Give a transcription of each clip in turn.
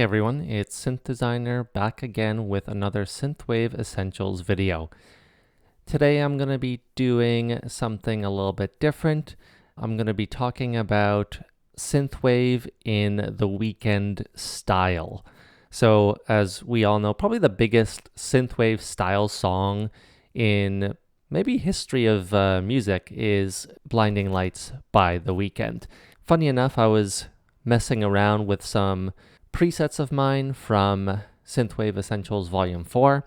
everyone, it's Synth Designer back again with another Synthwave Essentials video. Today I'm going to be doing something a little bit different. I'm going to be talking about Synthwave in the Weeknd style. So as we all know, probably the biggest Synthwave style song in maybe history of music is Blinding Lights by The Weeknd. Funny enough, I was messing around with some presets of mine from Synthwave Essentials Volume 4,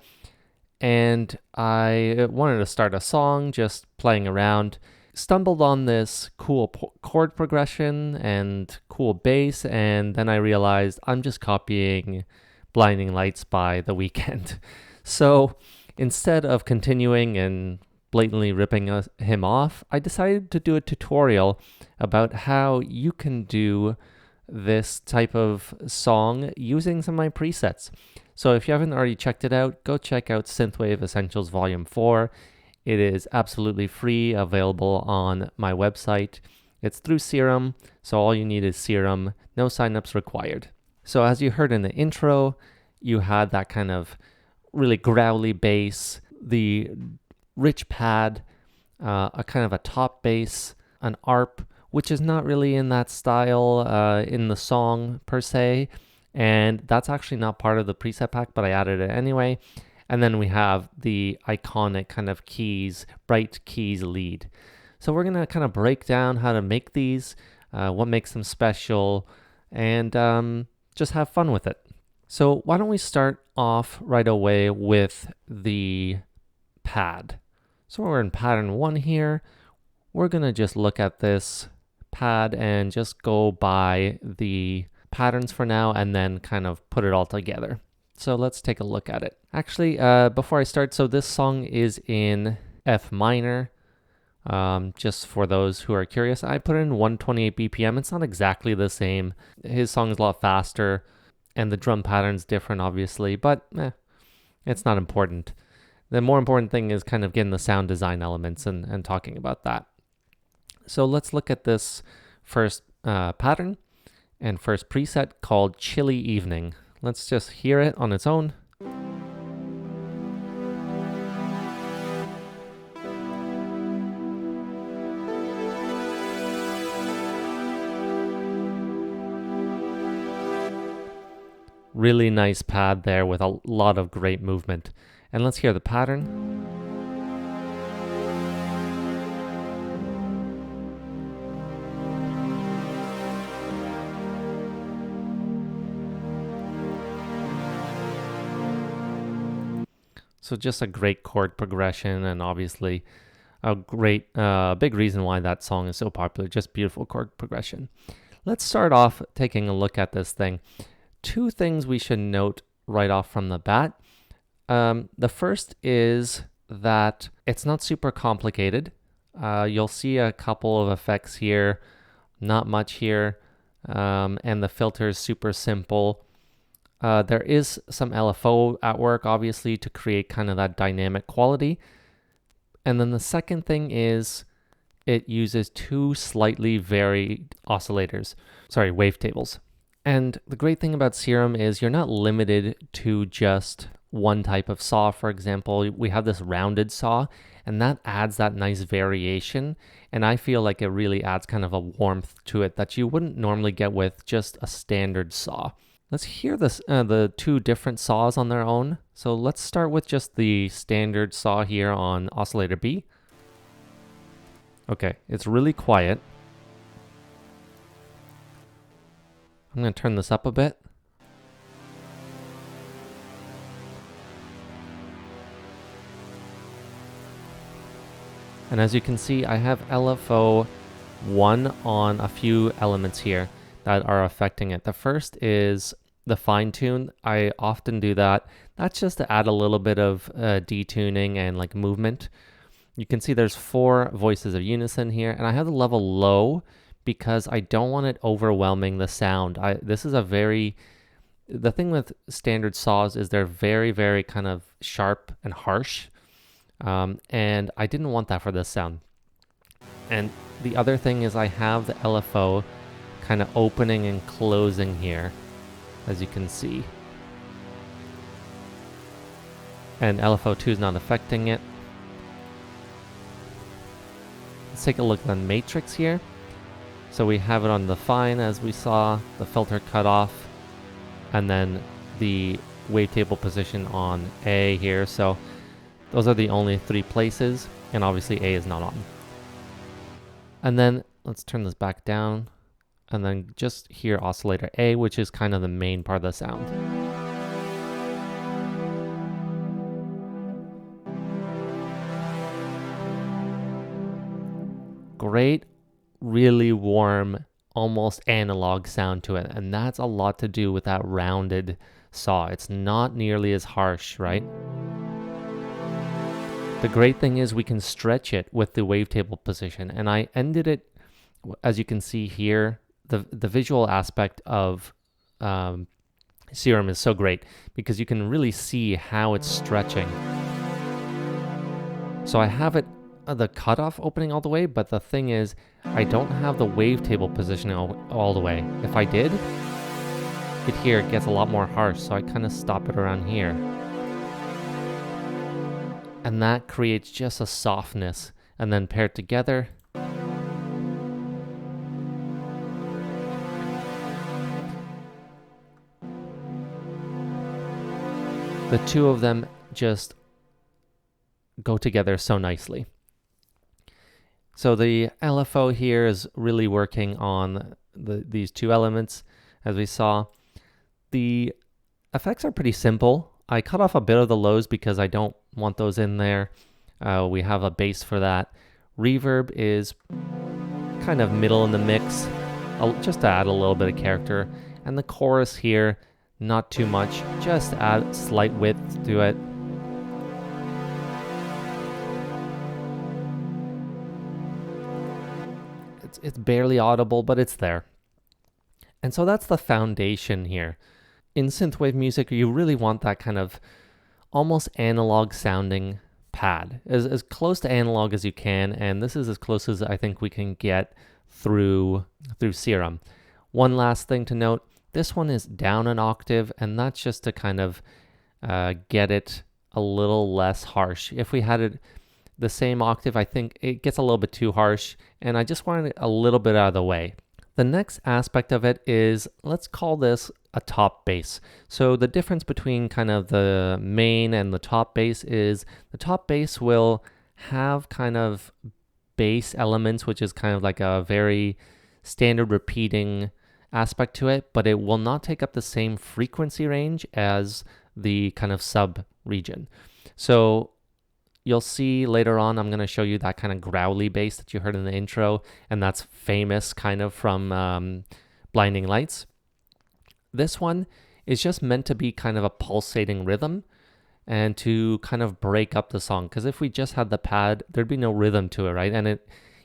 and I wanted to start a song just playing around. Stumbled on this cool chord progression and cool bass, and then I realized I'm just copying Blinding Lights by The Weeknd. So instead of continuing and blatantly ripping him off, I decided to do a tutorial about how you can do this type of song using some of my presets. So if you haven't already checked it out, go check out Synthwave Essentials Volume 4. It is absolutely free, available on my website. It's through Serum, so all you need is Serum, no signups required. So as you heard in the intro, you had that kind of really growly bass, the rich pad, a kind of a top bass, an arp, which is not really in that style in the song per se, and that's actually not part of the preset pack, but I added it anyway. And then we have the iconic kind of keys, bright keys lead. So we're gonna kind of break down how to make these, what makes them special, and just have fun with it. So why don't we start off right away with the pad. So we're in pattern 1 here. We're gonna just look at this pad and just go by the patterns for now and then kind of put it all together. So let's take a look at it. Actually, before I start, so this song is in F minor. Just for those who are curious, I put in 128 BPM. It's not exactly the same. His song is a lot faster and the drum pattern's different, obviously, but it's not important. The more important thing is kind of getting the sound design elements and talking about that. So let's look at this first pattern and first preset called Chilly Evening. Let's just hear it on its own. Really nice pad there with a lot of great movement. And let's hear the pattern. So just a great chord progression, and obviously a great, big reason why that song is so popular, just beautiful chord progression. Let's start off taking a look at this thing. 2 things we should note right off from the bat. The first is that it's not super complicated. You'll see a couple of effects here, not much here, and the filter is super simple. There is some LFO at work, obviously, to create kind of that dynamic quality. And then the second thing is it uses 2 slightly varied wavetables. And the great thing about Serum is you're not limited to just one type of saw. For example, we have this rounded saw, and that adds that nice variation. And I feel like it really adds kind of a warmth to it that you wouldn't normally get with just a standard saw. Let's hear this, the 2 different saws on their own. So let's start with just the standard saw here on oscillator B. Okay, it's really quiet. I'm going to turn this up a bit. And as you can see, I have LFO 1 on a few elements here that are affecting it. The first is the fine tune. I often do that. That's just to add a little bit of detuning and like movement. You can see there's 4 voices of unison here, and I have the level low because I don't want it overwhelming the sound. The thing with standard saws is they're very, very kind of sharp and harsh, and I didn't want that for this sound. And the other thing is I have the LFO kind of opening and closing here. as you can see. And LFO2 is not affecting it. Let's take a look at the matrix here. So we have it on the fine, as we saw, the filter cut off, and then the wavetable position on A here. So those are the only three places, and obviously A is not on. And then let's turn this back down, and then just hear oscillator A, which is kind of the main part of the sound. Great, really warm, almost analog sound to it, and that's a lot to do with that rounded saw. It's not nearly as harsh, right? The great thing is we can stretch it with the wavetable position, and I ended it, as you can see here, the visual aspect of Serum is so great because you can really see how it's stretching. So I have it the cutoff opening all the way, but the thing is I don't have the wavetable positioning all the way. If I did, it here gets a lot more harsh, so I kind of stop it around here. And that creates just a softness, and then paired together, the two of them just go together so nicely. So the LFO here is really working on these two elements, as we saw. The effects are pretty simple. I cut off a bit of the lows because I don't want those in there. We have a bass for that. Reverb is kind of middle in the mix, just to add a little bit of character. And the chorus here, not too much, just add slight width to it. It's barely audible, but it's there. And so that's the foundation here. In synthwave music, you really want that kind of almost analog sounding pad, as close to analog as you can, and this is as close as I think we can get through Serum. One last thing to note, this one is down an octave, and that's just to kind of get it a little less harsh. If we had it the same octave, I think it gets a little bit too harsh, and I just wanted it a little bit out of the way. The next aspect of it is, let's call this a top bass. So the difference between kind of the main and the top bass is the top bass will have kind of bass elements, which is kind of like a very standard repeating aspect to it, but it will not take up the same frequency range as the kind of sub region. So you'll see later on, I'm going to show you that kind of growly bass that you heard in the intro, and that's famous kind of from Blinding Lights. This one is just meant to be kind of a pulsating rhythm and to kind of break up the song, because if we just had the pad, there'd be no rhythm to it, right? And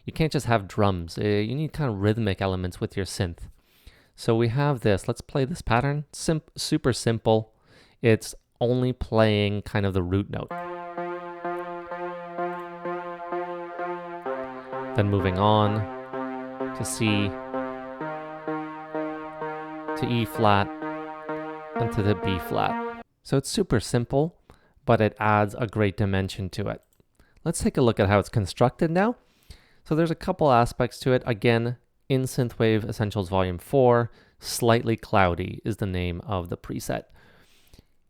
you can't just have drums. You need kind of rhythmic elements with your synth. So we have this. Let's play this pattern. Super simple. It's only playing kind of the root note. Then moving on to C, to E flat, and to the B flat. So it's super simple, but it adds a great dimension to it. Let's take a look at how it's constructed now. So there's a couple aspects to it. Again, in Synthwave Essentials Volume 4, Slightly Cloudy is the name of the preset.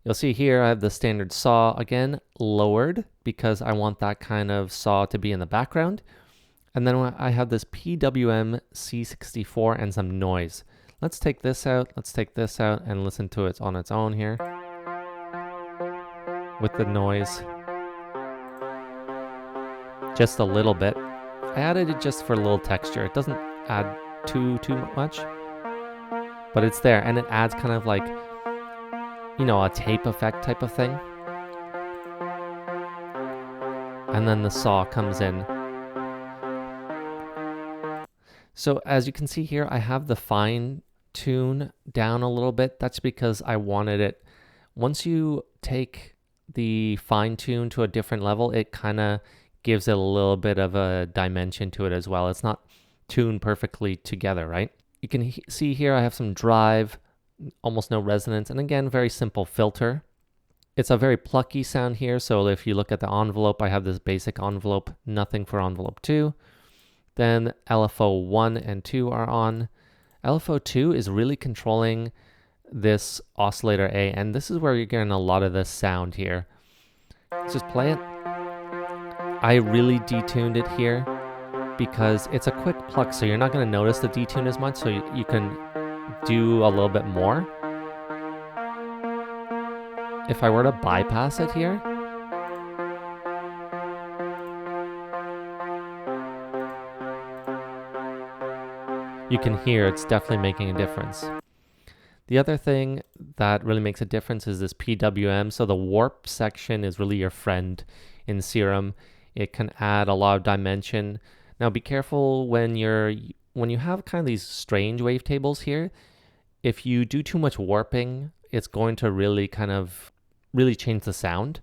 You'll see here I have the standard saw, again, lowered because I want that kind of saw to be in the background. And then I have this PWM C64 and some noise. Let's take this out, and listen to it on its own here with the noise. Just a little bit. I added it just for a little texture. It doesn't add too much, but it's there, and it adds kind of like, you know, a tape effect type of thing. And then the saw comes in. So as you can see here, I have the fine tune down a little bit. That's because I wanted it. Once you take the fine tune to a different level, it kind of gives it a little bit of a dimension to it as well. It's not tuned perfectly together, right? You can see here I have some drive, almost no resonance, and again, very simple filter. It's a very plucky sound here, so if you look at the envelope, I have this basic envelope, nothing for envelope 2. Then LFO 1 and 2 are on. LFO 2 is really controlling this oscillator A, and this is where you're getting a lot of this sound here. Let's just play it. I really detuned it here because it's a quick pluck, so you're not going to notice the detune as much, so you can do a little bit more. If I were to bypass it here, you can hear it's definitely making a difference. The other thing that really makes a difference is this PWM. So the warp section is really your friend in Serum. It can add a lot of dimension. Now be careful when you have kind of these strange wavetables here. If you do too much warping, it's going to really change the sound.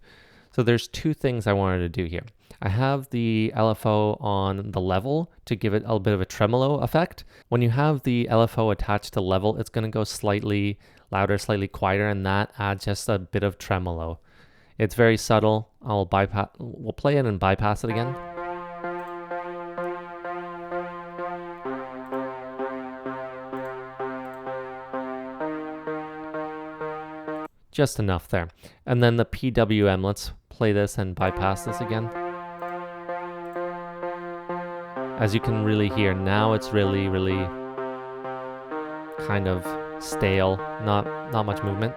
So there's two things I wanted to do here. I have the LFO on the level to give it a bit of a tremolo effect. When you have the LFO attached to level, it's going to go slightly louder, slightly quieter, and that adds just a bit of tremolo. It's very subtle. We'll play it and bypass it again. Just enough there. And then the PWM, let's play this and bypass this again. As you can really hear, now it's really kind of stale, not much movement.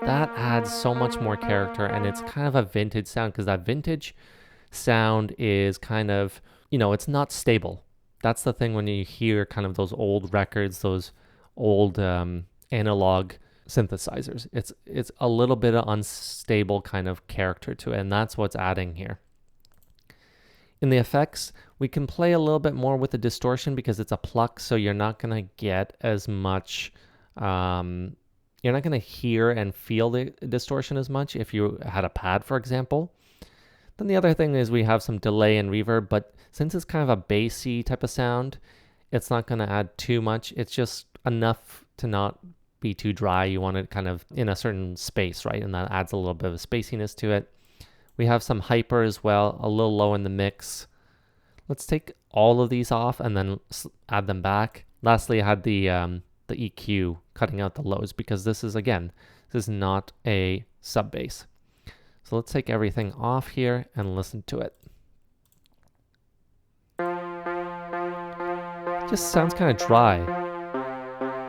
That adds so much more character, and it's kind of a vintage sound, because that vintage sound is kind of, it's not stable. That's the thing when you hear kind of those old records, those old analog synthesizers. It's a little bit of unstable kind of character to it, and that's what's adding here. In the effects, we can play a little bit more with the distortion because it's a pluck, so you're not going to get as much, you're not going to hear and feel the distortion as much if you had a pad, for example. Then the other thing is we have some delay and reverb, but since it's kind of a bassy type of sound, it's not going to add too much. It's just enough to not be too dry. You want it kind of in a certain space, right? And that adds a little bit of a spaciness to it. We have some hyper as well, a little low in the mix. Let's take all of these off and then add them back. Lastly, I had the EQ cutting out the lows because this is not a sub bass. So let's take everything off here and listen to it. Just sounds kind of dry,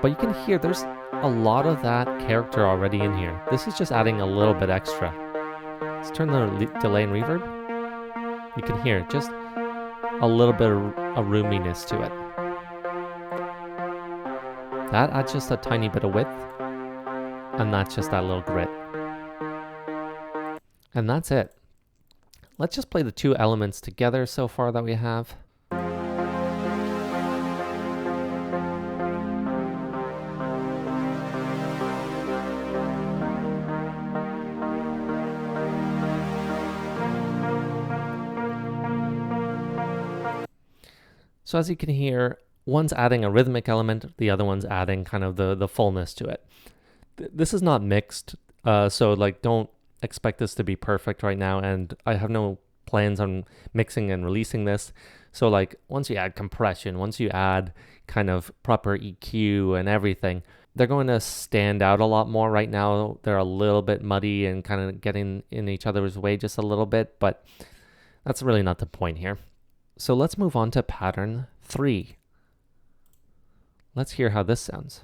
but you can hear there's a lot of that character already in here. This is just adding a little bit extra. Let's turn the delay and reverb. You can hear just a little bit of a roominess to it. That adds just a tiny bit of width, and that's just that little grit. And that's it. Let's just play the two elements together so far that we have. So as you can hear, one's adding a rhythmic element, the other one's adding kind of the fullness to it. This is not mixed, so don't expect this to be perfect right now, and I have no plans on mixing and releasing this. So once you add compression, once you add kind of proper EQ and everything, they're going to stand out a lot more. Right now, they're a little bit muddy and kind of getting in each other's way just a little bit, but that's really not the point here. So let's move on to pattern 3. Let's hear how this sounds.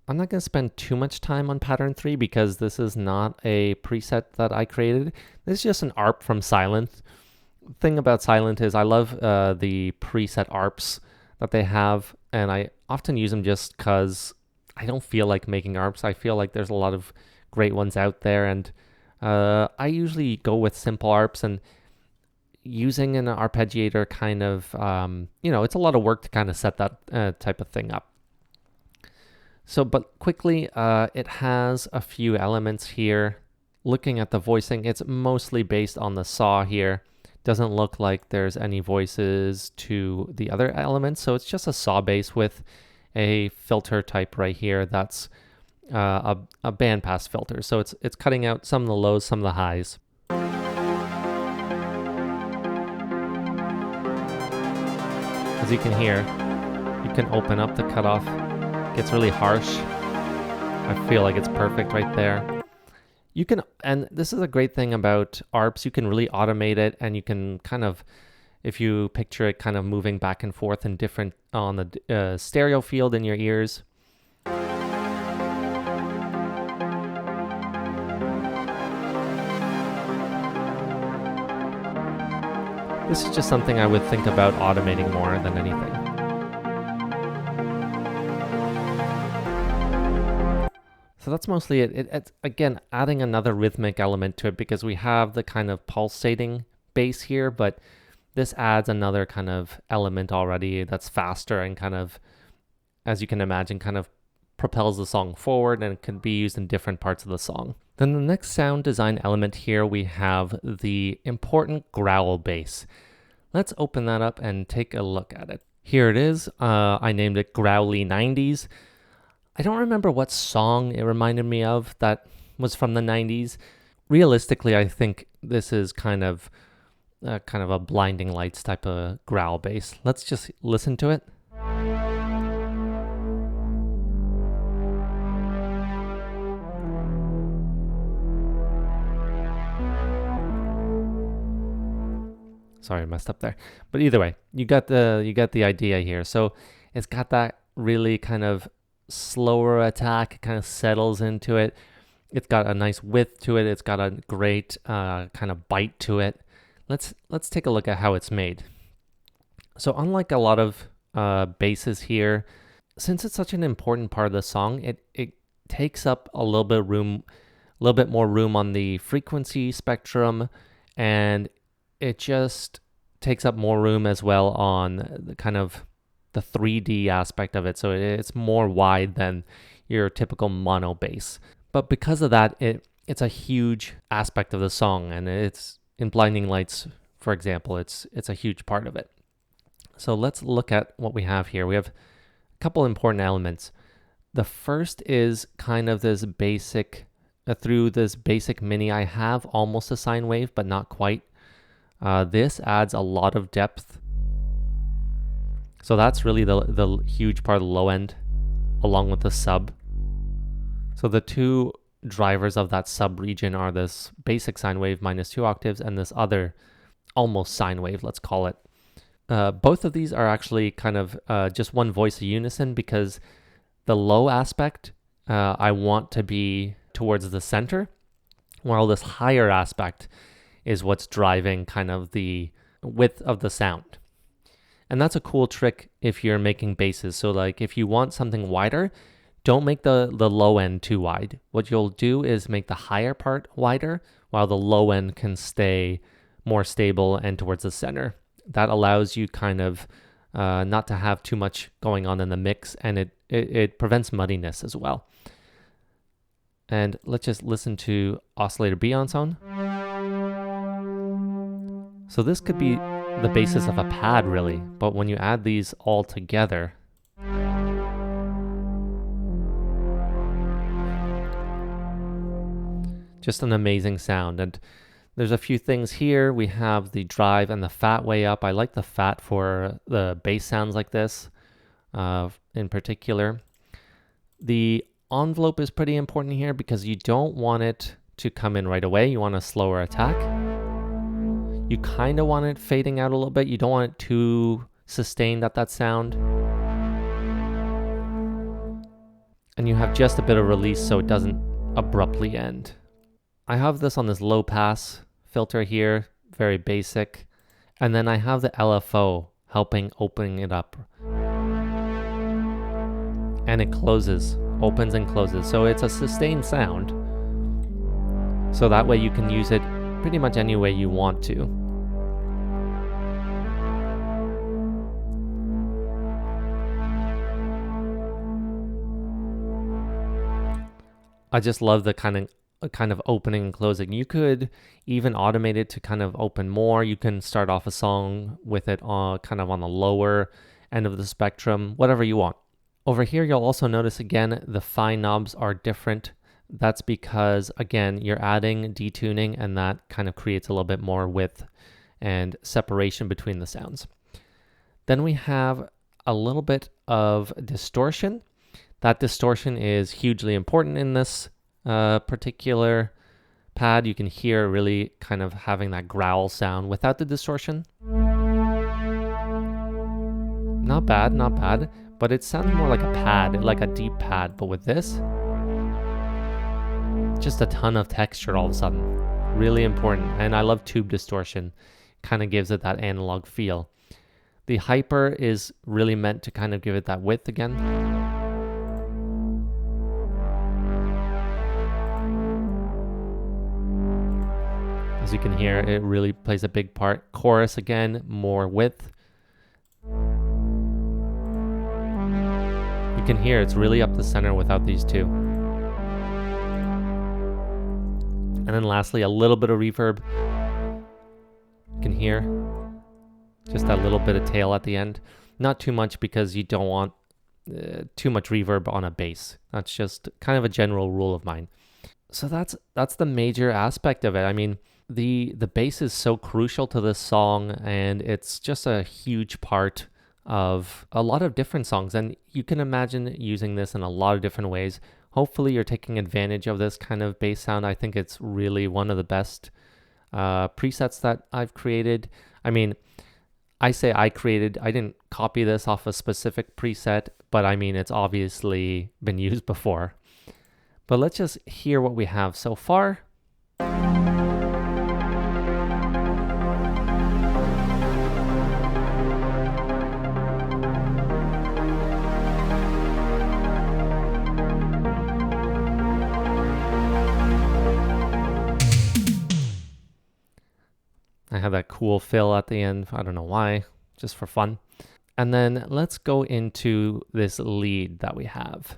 I'm not going to spend too much time on pattern 3 because this is not a preset that I created. This is just an ARP from Silent. The thing about Silent is I love the preset ARPs that they have, and I often use them just because I don't feel like making ARPs. I feel like there's a lot of great ones out there, and I usually go with simple ARPs, and using an arpeggiator kind of, it's a lot of work to kind of set that type of thing up. So, but quickly, it has a few elements here. Looking at the voicing, it's mostly based on the saw here. Doesn't look like there's any voices to the other elements, so it's just a saw bass with a filter type right here that's a bandpass filter. So it's cutting out some of the lows, some of the highs. As you can hear, you can open up the cutoff. It gets really harsh. I feel like it's perfect right there. You can, and this is a great thing about ARPs, you can really automate it, and you can kind of, if you picture it kind of moving back and forth in different, on the stereo field in your ears. This is just something I would think about automating more than anything. So that's mostly it. It's, again, adding another rhythmic element to it because we have the kind of pulsating bass here, but this adds another kind of element already that's faster and kind of, as you can imagine, kind of propels the song forward, and it can be used in different parts of the song. Then the next sound design element here, we have the important growl bass. Let's open that up and take a look at it. Here it is. I named it Growly 90s. I don't remember what song it reminded me of that was from the 90s. Realistically, I think this is kind of a Blinding Lights type of growl bass. Let's just listen to it. Sorry, I messed up there. But either way, you got the idea here. So it's got that really kind of slower attack, it kind of settles into it. It's got a nice width to it. It's got a great kind of bite to it. Let's take a look at how it's made. So unlike a lot of basses here, since it's such an important part of the song, it takes up a little bit more room on the frequency spectrum, and it just takes up more room as well on the kind of the 3D aspect of it. So it's more wide than your typical mono bass. But because of that, it's a huge aspect of the song, and it's in Blinding Lights, for example, it's a huge part of it. So let's look at what we have here. We have a couple important elements. The first is kind of this basic, through this basic mini, I have almost a sine wave, but not quite. This adds a lot of depth. So that's really the huge part of the low end, along with the sub. So the two drivers of that sub region are this basic sine wave -2 octaves and this other almost sine wave, let's call it. Both of these are actually kind of just one voice of unison, because the low aspect I want to be towards the center, while this higher aspect is what's driving kind of the width of the sound. And that's a cool trick if you're making basses. So like if you want something wider, don't make the low end too wide. What you'll do is make the higher part wider while the low end can stay more stable and towards the center. That allows you kind of not to have too much going on in the mix, and it prevents muddiness as well. And let's just listen to oscillator B on its own. So this could be the basis of a pad really, but when you add these all together, just an amazing sound. And there's a few things here. We have the drive and the fat way up. I like the fat for the bass sounds like this in particular. The envelope is pretty important here because you don't want it to come in right away. You want a slower attack. You kind of want it fading out a little bit. You don't want it too sustained at that sound. And you have just a bit of release so it doesn't abruptly end. I have this on this low pass filter here, very basic. And then I have the LFO helping opening it up. And it closes, opens and closes. So it's a sustained sound. So that way you can use it pretty much any way you want to. I just love the kind of kind of opening and closing. You could even automate it to kind of open more. You can start off a song with it kind of on the lower end of the spectrum, whatever you want. Over here, you'll also notice again, the fine knobs are different. That's because, again, you're adding detuning, and that kind of creates a little bit more width and separation between the sounds. Then we have a little bit of distortion. That distortion is hugely important in this particular pad. You can hear really kind of having that growl sound without the distortion. Not bad, not bad, but it sounds more like a pad, like a deep pad. But with this, just a ton of texture all of a sudden. Really important. And I love tube distortion. Kind of gives it that analog feel. The hyper is really meant to kind of give it that width again. As you can hear, it really plays a big part. Chorus again, more width. You can hear it's really up the center without these two. And then lastly, a little bit of reverb. You can hear just that little bit of tail at the end. Not too much, because you don't want too much reverb on a bass. That's just kind of a general rule of mine. So that's the major aspect of it. I mean, the bass is so crucial to this song, and it's just a huge part of a lot of different songs, and you can imagine using this in a lot of different ways. Hopefully you're taking advantage of this kind of bass sound. I think it's really one of the best presets that I've created. I mean, I say I didn't copy this off a specific preset, but I mean, it's obviously been used before. But let's just hear what we have so far. I have that cool fill at the end. I don't know why, just for fun. And then let's go into this lead that we have.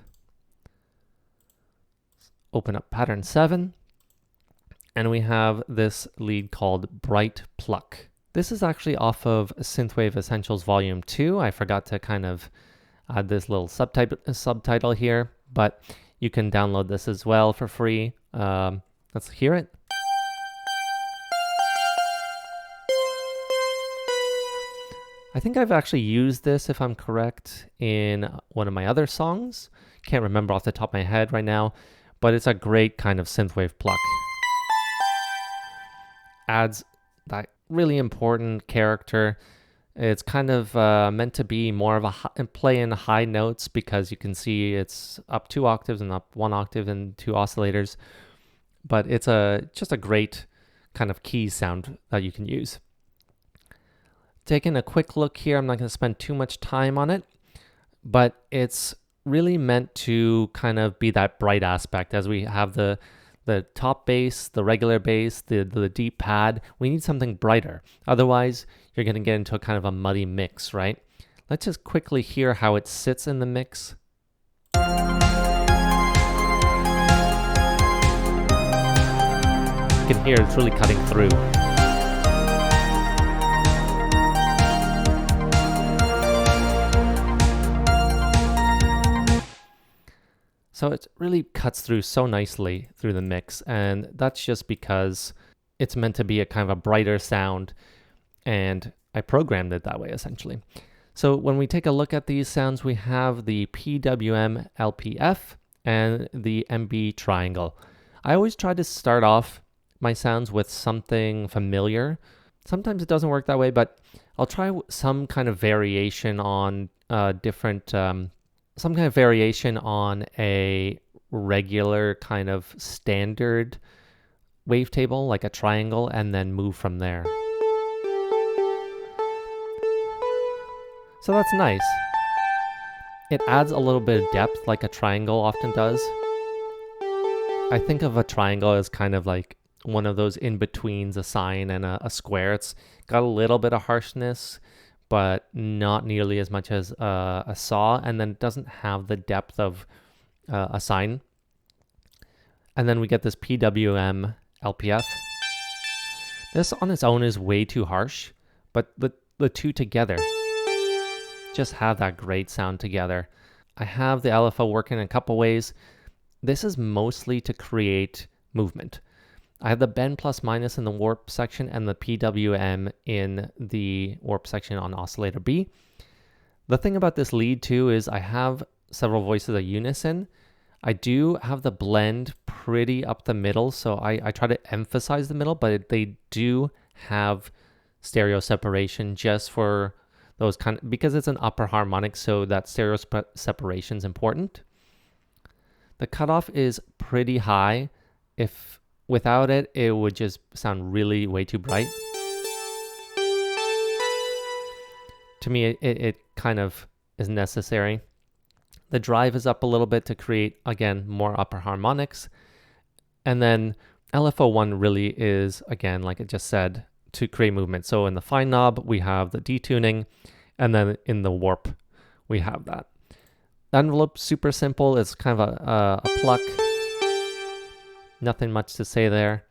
Open up pattern 7, and we have this lead called Bright Pluck. This is actually off of Synthwave Essentials Volume 2. I forgot to kind of add this little subtitle here, but you can download this as well for free. Let's hear it. I think I've actually used this, if I'm correct, in one of my other songs. Can't remember off the top of my head right now, but it's a great kind of synthwave pluck. Adds that really important character. It's kind of meant to be more of a play in high notes, because you can see it's up 2 octaves and up 1 octave and 2 oscillators. But it's just a great kind of key sound that you can use. Taking a quick look here, I'm not going to spend too much time on it, but it's really meant to kind of be that bright aspect. As we have the top bass, the regular bass, the deep pad, we need something brighter. Otherwise, you're going to get into a kind of a muddy mix, right? Let's just quickly hear how it sits in the mix. You can hear it's really cutting through. So it really cuts through so nicely through the mix, and that's just because it's meant to be a kind of a brighter sound, and I programmed it that way essentially. So when we take a look at these sounds, we have the PWM LPF and the MB triangle. I always try to start off my sounds with something familiar. Sometimes it doesn't work that way, but I'll try some kind of variation on some kind of variation on a regular kind of standard wavetable, like a triangle, and then move from there. So that's nice. It adds a little bit of depth, like a triangle often does. I think of a triangle as kind of like one of those in-betweens, a sine and a square. It's got a little bit of harshness, but not nearly as much as a saw, and then it doesn't have the depth of a sine. And then we get this PWM LPF. This on its own is way too harsh, but the two together just have that great sound together. I have the LFO working in a couple ways. This is mostly to create movement. I have the bend plus minus in the warp section and the PWM in the warp section on oscillator B. The thing about this lead too is I have several voices of unison. I do have the blend pretty up the middle, so I try to emphasize the middle, but they do have stereo separation just for those because it's an upper harmonic, so that stereo separation is important. The cutoff is pretty high. If without it, it would just sound really way too bright. To me, it kind of is necessary. The drive is up a little bit to create, again, more upper harmonics. And then LFO1 really is, again, like I just said, to create movement. So in the fine knob, we have the detuning, and then in the warp, we have that. The envelope, super simple. It's kind of a pluck. Nothing much to say there.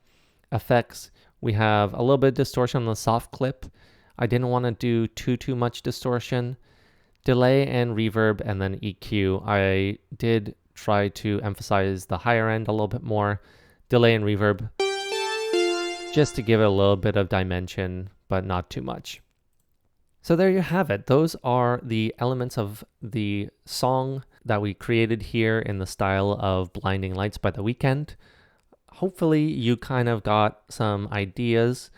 Effects, we have a little bit of distortion on the soft clip. I didn't want to do too much distortion. Delay and reverb, and then EQ. I did try to emphasize the higher end a little bit more. Delay and reverb, just to give it a little bit of dimension, but not too much. So there you have it. Those are the elements of the song that we created here in the style of Blinding Lights by The Weeknd. Hopefully you kind of got some ideas.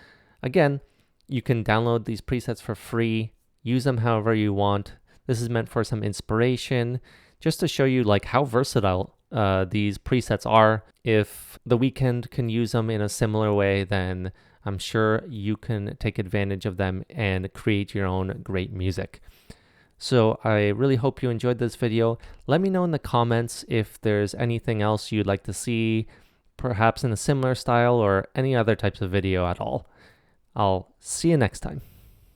Again, you can download these presets for free, use them however you want. This is meant for some inspiration, just to show you like how versatile these presets are. If The Weeknd can use them in a similar way, then I'm sure you can take advantage of them and create your own great music. So I really hope you enjoyed this video. Let me know in the comments if there's anything else you'd like to see, perhaps in a similar style or any other types of video at all. I'll see you next time.